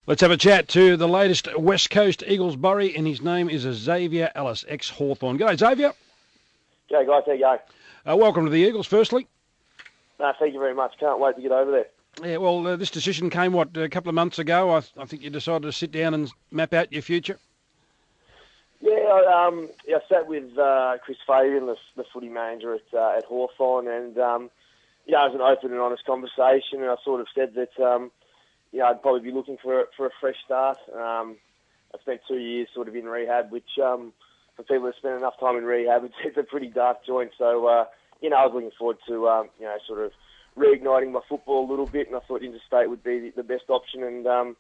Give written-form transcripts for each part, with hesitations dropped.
Let's have a chat to the latest West Coast Eagles Burry, and his name is Xavier Ellis, ex-Hawthorn. G'day, Xavier. G'day, guys. How you going? Welcome to the Eagles, firstly. No, thank you very much. Can't wait to get over there. Yeah, well, this decision came, a couple of months ago? I think you decided to sit down and map out your future. Yeah, I sat with Chris Fabian, the footy manager at Hawthorn, and it was an open and honest conversation, and I sort of said that I'd probably be looking for a fresh start. I spent 2 years sort of in rehab, which for people that spend enough time in rehab, it's a pretty dark joint. So I was looking forward to sort of reigniting my football a little bit, and I thought interstate would be the best option, and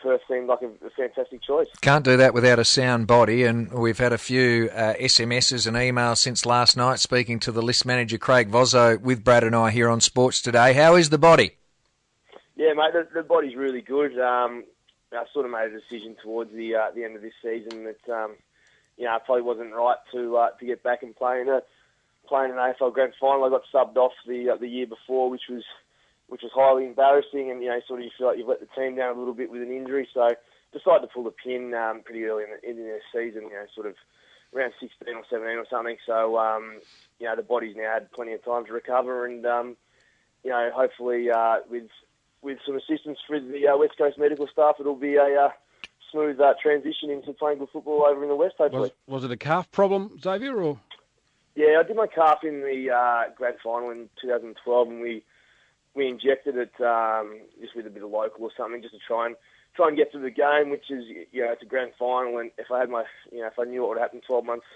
Perth seemed like a fantastic choice. Can't do that without a sound body, and we've had a few SMSs and emails since last night speaking to the list manager, Craig Vozzo, with Brad and I here on Sports Today. How is the body? Yeah, mate, the body's really good. I sort of made a decision towards the end of this season that it probably wasn't right to get back and play in an AFL Grand Final. I got subbed off the year before, which was highly embarrassing, and sort of you feel like you've let the team down a little bit with an injury. So decided to pull the pin pretty early in the season, sort of around 16 or 17 or something. So the body's now had plenty of time to recover, and hopefully with some assistance from the West Coast medical staff, it'll be a smooth transition into playing good football over in the West, hopefully. Was it a calf problem, Xavier, or? Yeah, I did my calf in the Grand Final in 2012, and we injected it just with a bit of local or something, just to try and get through the game, which is it's a Grand Final, and if I had if I knew what would happen 12 months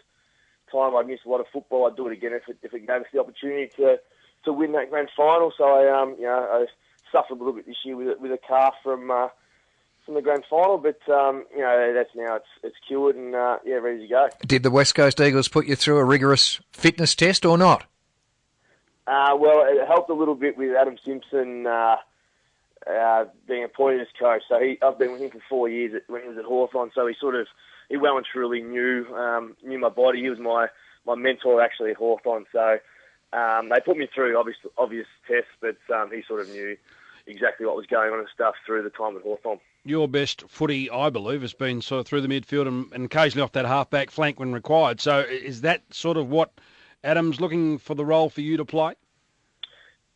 time, I'd miss a lot of football. I'd do it again if it gave us the opportunity to win that Grand Final. So I suffered a little bit this year with a calf from the Grand Final, but that's now it's cured and ready to go. Did the West Coast Eagles put you through a rigorous fitness test or not? Well, it helped a little bit with Adam Simpson being appointed as coach. So I've been with him for 4 years when he was at Hawthorn. So he well and truly knew my body. He was my mentor actually at Hawthorn. So they put me through obvious tests, but he sort of knew exactly what was going on and stuff through the time at Hawthorn. Your best footy, I believe, has been sort of through the midfield and occasionally off that half-back flank when required. So is that sort of what Adam's looking for the role for you to play?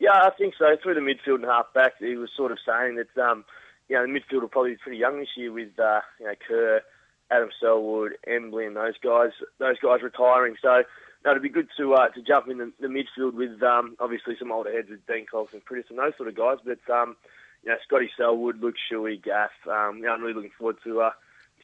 Yeah, I think so. Through the midfield and half-back, he was sort of saying that the midfield will probably be pretty young this year with Kerr, Adam Selwood, Embley and those guys retiring. So it'd be good to jump in the midfield with obviously some older heads with Dean Colson, Pritis and those sort of guys. But Scotty Selwood, Luke Shuey, Gaff. I'm really looking forward to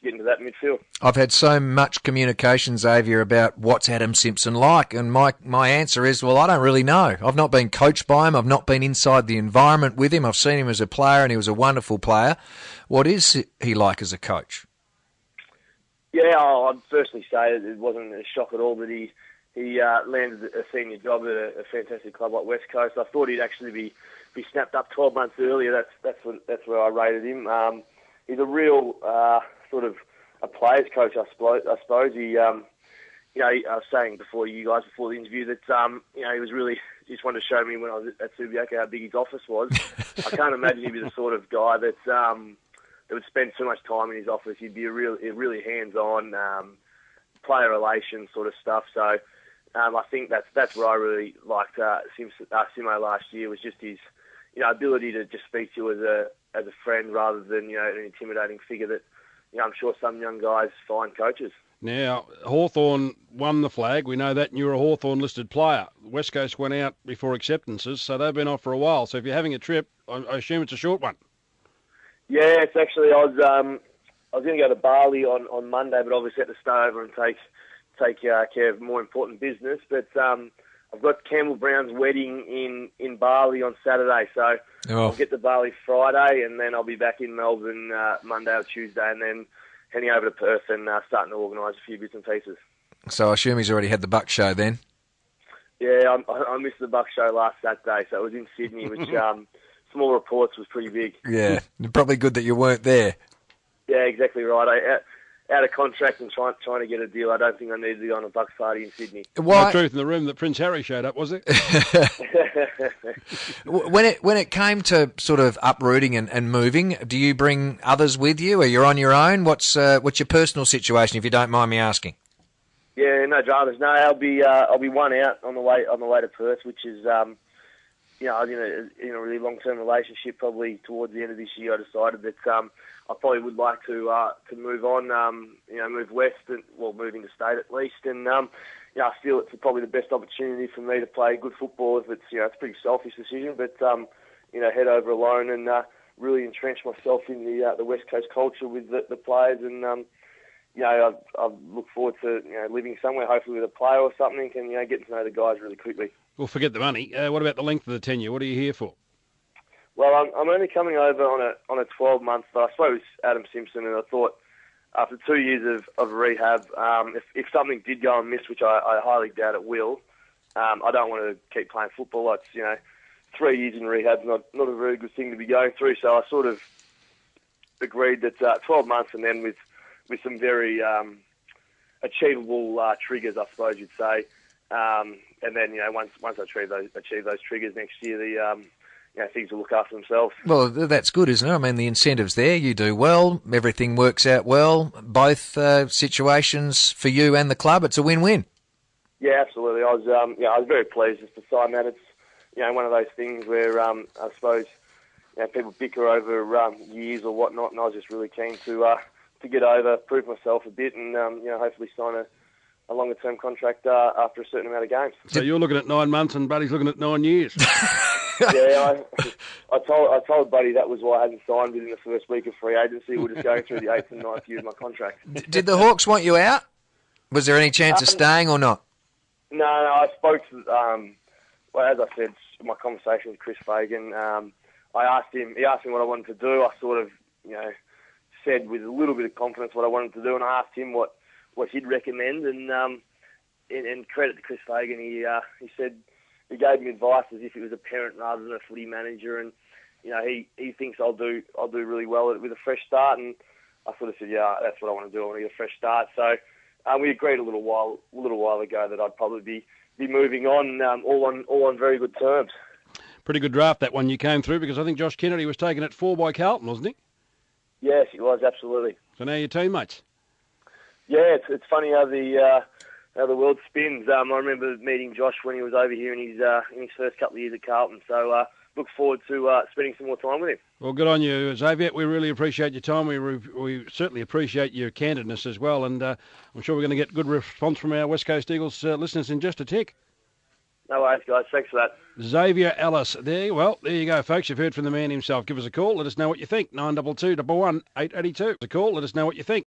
getting to that midfield. I've had so much communication, Xavier, about what's Adam Simpson like, and my answer is, well, I don't really know. I've not been coached by him. I've not been inside the environment with him. I've seen him as a player, and he was a wonderful player. What is he like as a coach? Yeah, I'd firstly say it wasn't a shock at all that he landed a senior job at a fantastic club like West Coast. I thought he'd actually be snapped up 12 months earlier. That's where I rated him. He's a real sort of a players coach, I suppose. He, I was saying before the interview that he was really just wanted to show me when I was at Subiaco how big his office was. I can't imagine he'd be the sort of guy that would spend too much time in his office. He'd be a really hands-on player relations sort of stuff. So I think that's where I really liked Simo last year, was just his ability to just speak to you as a friend rather than an intimidating figure that I'm sure some young guys find coaches. Now, Hawthorn won the flag. We know that, and you're a Hawthorn-listed player. West Coast went out before acceptances, so they've been off for a while. So if you're having a trip, I assume it's a short one. Yeah, it's actually, I was going to go to Bali on Monday, but obviously had to stay over and take care of more important business. But I've got Campbell Brown's wedding in Bali on Saturday, so I'll get to Bali Friday, and then I'll be back in Melbourne Monday or Tuesday, and then heading over to Perth and starting to organise a few bits and pieces. So I assume he's already had the Buck Show then? Yeah, I missed the Buck Show last Saturday, so it was in Sydney, which small reports was pretty big. Yeah, probably good that you weren't there. Yeah, exactly right. out of contract and trying to get a deal. I don't think I need to be on a Bucks party in Sydney. Why? No truth in the room that Prince Harry showed up, was it? When it came to sort of uprooting and moving, do you bring others with you, or you're on your own? What's your personal situation, if you don't mind me asking? Yeah, no dramas. No, I'll be one out on the way to Perth, which is in a really long-term relationship. Probably towards the end of this year, I decided that I probably would like to move on, move west, move into state at least, and I feel it's probably the best opportunity for me to play good football. If it's it's a pretty selfish decision, but head over alone and really entrench myself in the West Coast culture with the players, and I look forward to living somewhere, hopefully with a player or something, and getting to know the guys really quickly. Well, forget the money. What about the length of the tenure? What are you here for? Well, I'm only coming over on a 12-month. I spoke with Adam Simpson, and I thought after 2 years of rehab, if something did go amiss, which I highly doubt it will, I don't want to keep playing football. It's 3 years in rehab's not a very good thing to be going through. So I sort of agreed that 12 months, and then with some very achievable triggers, I suppose you'd say. And then once I achieve those triggers next year, things will look after themselves. Well, that's good, isn't it? I mean, the incentive's there. You do well. Everything works out well. Both situations for you and the club. It's a win-win. Yeah, absolutely. I was very pleased just to sign that. It's one of those things where I suppose people bicker over years or whatnot, and I was just really keen to get over, prove myself a bit, and hopefully sign a longer-term contract after a certain amount of games. So you're looking at 9 months, and Buddy's looking at 9 years. Yeah, I told Buddy that was why I hadn't signed within the first week of free agency. We're just going through the 8th and 9th year of my contract. Did the Hawks want you out? Was there any chance of staying or not? No, I spoke to, as I said, my conversation with Chris Fagan, he asked me what I wanted to do. I sort of, said with a little bit of confidence what I wanted to do, and I asked him what he'd recommend, and credit to Chris Fagan, he said, he gave me advice as if it was a parent rather than a footy manager, and he thinks I'll do really well with a fresh start, and I sort of said, yeah, that's what I want to do. I want to get a fresh start. So we agreed a little while ago that I'd probably be moving on, all on very good terms. Pretty good draft that one you came through, because I think Josh Kennedy was taken at 4 by Carlton, wasn't he? Yes, he was, absolutely. So now you're teammates. Yeah, it's funny how the world spins. I remember meeting Josh when he was over here in his first couple of years at Carlton. So look forward to spending some more time with him. Well, good on you, Xavier. We really appreciate your time. We certainly appreciate your candidness as well, and I'm sure we're going to get good response from our West Coast Eagles listeners in just a tick. No worries, guys. Thanks for that. Xavier Ellis. There you go, folks. You've heard from the man himself. Give us a call. Let us know what you think. 922 118 882. A call. Let us know what you think.